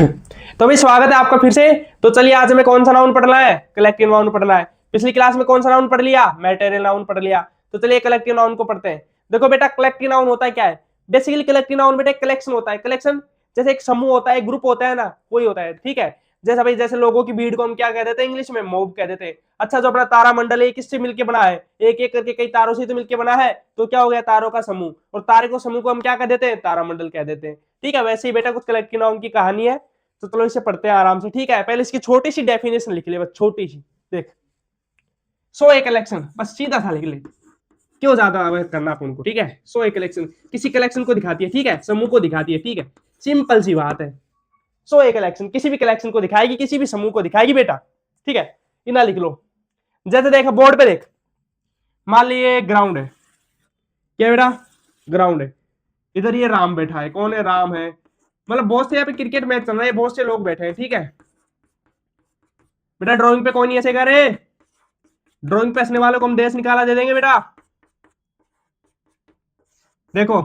तो भाई स्वागत है आपका फिर से। तो चलिए आज हमें कौन सा नाउन पढ़ना है? कलेक्टिव नाउन पढ़ना है। पिछली क्लास में कौन सा नाउन पढ़ लिया? मैटेरियल नाउन पढ़ लिया। तो चलिए कलेक्टिव नाउन को पढ़ते हैं। देखो बेटा, कलेक्टिव नाउन होता है क्या है? बेसिकली कलेक्टिव नाउन बेटा एक कलेक्शन होता है। कलेक्शन जैसे एक समूह होता है, एक ग्रुप होता है ना, वही होता है। ठीक है, जैसे भाई जैसे लोगों की भीड़ को हम क्या कह देते हैं इंग्लिश में? मॉब कह देते हैं। अच्छा, जो अपना तारामंडल है किससे मिलकर बना है? एक एक करके कई तारों से तो मिलकर बना है, तो क्या हो गया? तारों का समूह। और तारे को समूह को हम क्या कह देते हैं? तारामंडल कह देते हैं। ठीक है, वैसे ही बेटा कुछ कलेक्टिव नाउन की कहानी है। तो चलो इसे पढ़ते हैं आराम से। ठीक है, पहले इसकी छोटी सी डेफिनेशन लिख ले, बस छोटी सी। देख, सो ए कलेक्शन, बस सीधा सा लिख ले, क्यों ज्यादा करना अपन को। ठीक है, सो ए कलेक्शन किसी कलेक्शन को दिखाती है। ठीक है, समूह को दिखाती है। ठीक है, सिंपल सी बात है। सो ए कलेक्शन किसी भी कलेक्शन को दिखाएगी, किसी भी समूह को दिखाएगी बेटा। ठीक है, इतना लिख लो। जैसे देखो बोर्ड पे देख, मान लीजिए ग्राउंड है। क्या बेटा? ग्राउंड है। इधर ये राम बैठा है। कौन है? राम है। मतलब बहुत से यहाँ पे क्रिकेट मैच चल रहा है, बहुत से लोग बैठे हैं। ठीक है बेटा, ड्राइंग पे कोई नहीं ऐसे करे। ड्राइंग पे हंसने वालों को हम देश निकाला दे देंगे बेटा। देखो,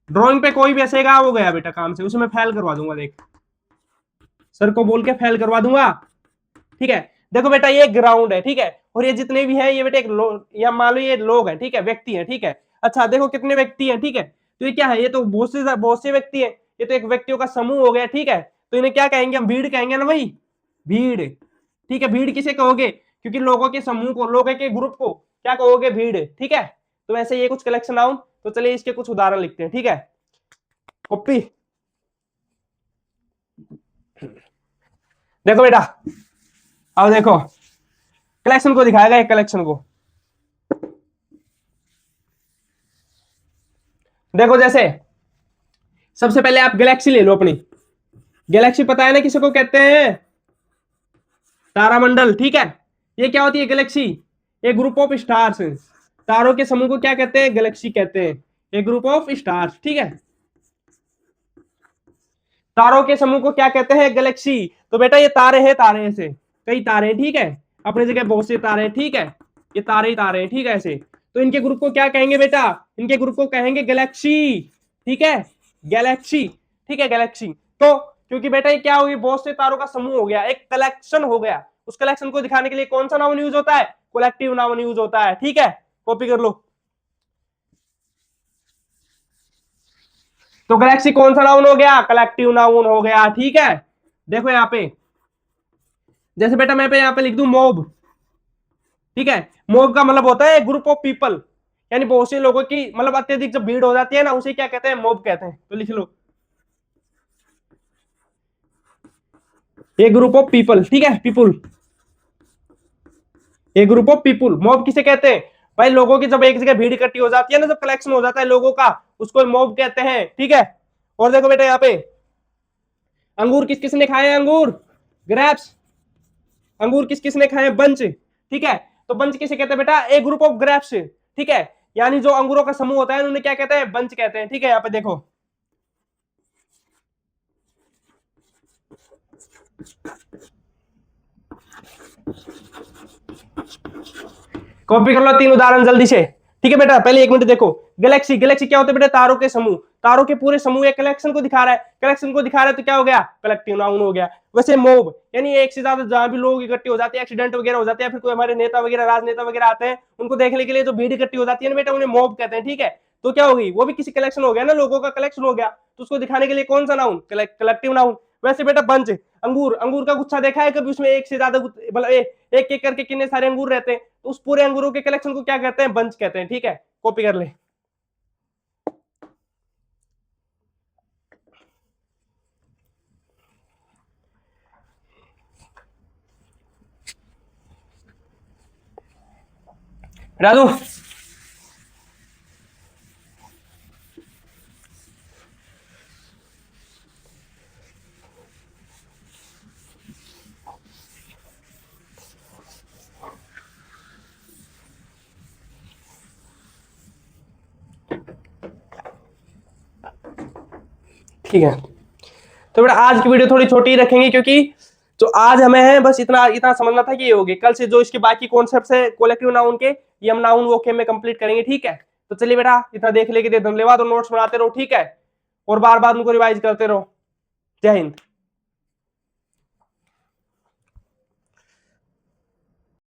ड्राइंग पे कोई भी हंसेगा वो गया बेटा काम से, उसे मैं फेल करवा दूंगा। देख, सर को बोल के फेल करवा दूंगा। ठीक है, देखो बेटा ये ग्राउंड है। ठीक है, और ये जितने भी हैं ये बेटा एक या मान लो ये लोग हैं। ठीक है, व्यक्ति हैं। ठीक है, अच्छा देखो कितने व्यक्ति हैं। ठीक है, तो ये क्या है? ये तो बहुत से व्यक्ति हैं। ये तो एक व्यक्तियों का समूह हो गया। ठीक है, तो इन्हें क्या कहेंगे? हम भीड़ कहेंगे ना भाई, भीड़। ठीक है, भीड़ किसे कहोगे? क्योंकि लोगों के समूह को, लोगों के ग्रुप को क्या कहोगे? भीड़। ठीक है, तो वैसे ये कुछ कलेक्शन नाउन। तो चलिए इसके कुछ उदाहरण लिखते हैं। ठीक है, कॉपी। देखो बेटा, अब देखो कलेक्शन को दिखाएगा, एक कलेक्शन को। देखो जैसे सबसे पहले आप गैलेक्सी ले लो अपनी। गैलेक्सी पता है ना किसे को कहते हैं? तारामंडल। ठीक है, ये क्या होती है? गैलेक्सी एक ग्रुप ऑफ स्टार्स। तारों के समूह को क्या कहते हैं? गैलेक्सी कहते हैं, एक ग्रुप ऑफ स्टार्स। ठीक है, तारों के समूह को क्या कहते हैं? गैलेक्सी। तो बेटा ये तारे हैं, तारे ऐसे कई तारे हैं। ठीक है, अपनी जगह बहुत से तारे हैं। ठीक है, ये तारे ही तारे हैं। ठीक है, ऐसे तो इनके ग्रुप को क्या कहेंगे बेटा? इनके ग्रुप को कहेंगे गैलेक्सी। ठीक है, गैलेक्सी। ठीक है, गैलेक्सी। तो क्योंकि बेटा ये क्या होगी? बहुत से तारों का समूह हो गया, एक कलेक्शन हो गया। उस कलेक्शन को दिखाने के लिए कौन सा नाउन यूज होता है? कलेक्टिव नाउन यूज होता है। ठीक है, कॉपी कर लो। तो गैलेक्सी कौन सा नाउन हो गया? कलेक्टिव नाउन हो गया। ठीक है, देखो यहाँ पे, जैसे बेटा मैं पे यहाँ पे लिख दूं मॉब। ठीक है, मॉब का मतलब होता है ग्रुप ऑफ पीपल, यानी बहुत से लोगों की, मतलब अत्यधिक जब भीड़ हो जाती है ना, उसे क्या कहते हैं? मॉब कहते हैं। तो लिख लो, ये ग्रुप ऑफ पीपल। ठीक है, पीपुल, ये ग्रुप ऑफ पीपुल। मॉब किसे कहते हैं? भाई लोगों की जब एक जगह भीड़ इकट्ठी हो जाती है ना, जब कलेक्शन हो जाता है लोगों का, उसको मॉब कहते हैं। ठीक है, और देखो बेटा यहाँ पे अंगूर किस किसने खाए हैं? अंगूर, ग्रेप्स। अंगूर किस किसने खाए हैं? बंच। ठीक है, तो बंच किसे कहते हैं बेटा? ए ग्रुप ऑफ ग्रेप्स। ठीक है, यानी जो अंगूरों का समूह होता है उन्हें क्या कहते हैं? बंच कहते हैं। ठीक है, यहाँ पे देखो, कॉपी कर लो तीन उदाहरण जल्दी से। ठीक है बेटा, पहले एक मिनट देखो। गैलेक्सी, गैलेक्सी क्या होता है बेटा? तारों के समूह। तारों के पूरे समूह एक कलेक्शन को दिखा रहा है। कलेक्शन को दिखा रहा है तो क्या हो गया? कलेक्टिव नाउन हो गया। वैसे मोब यानी एक से ज्यादा जहां भी लोग इकट्ठे हो जाते हैं, एक्सीडेंट वगैरह हो जाते हैं, फिर कोई हमारे नेता वगैरह, राजनेता वगैरह आते हैं, उनको देखने के लिए जो भीड़ इकट्ठी हो जाती है ना बेटा, उन्हें मोब कहते हैं। ठीक है, तो क्या होगी? वो भी किसी कलेक्शन हो गया ना, लोगों का कलेक्शन हो गया, तो उसको दिखाने के लिए कौन सा नाउन? Collective noun. वैसे बेटा बंच, अंगूर, अंगूर का गुच्छा देखा है कभी? उसमें एक से ज्यादा मतलब एक एक करके कितने सारे अंगूर रहते हैं, तो उस पूरे अंगूरों के कलेक्शन को क्या कहते हैं? बंच कहते हैं। ठीक है, कॉपी कर ले। राजू, ठीक है, तो बेटा आज की वीडियो थोड़ी छोटी ही रखेंगे, क्योंकि जो आज हमें है बस इतना इतना समझना था कि ये होगी। कल से जो इसके बाकी कॉन्सेप्ट्स है कलेक्टिव नाउन के, ये हम नाउन वोकेब में कंप्लीट करेंगे। ठीक है, तो चलिए बेटा इतना देख लेके धन्यवाद, और नोट्स बनाते रहो। ठीक है, और बार बार उनको रिवाइज करते रहो। जय हिंद।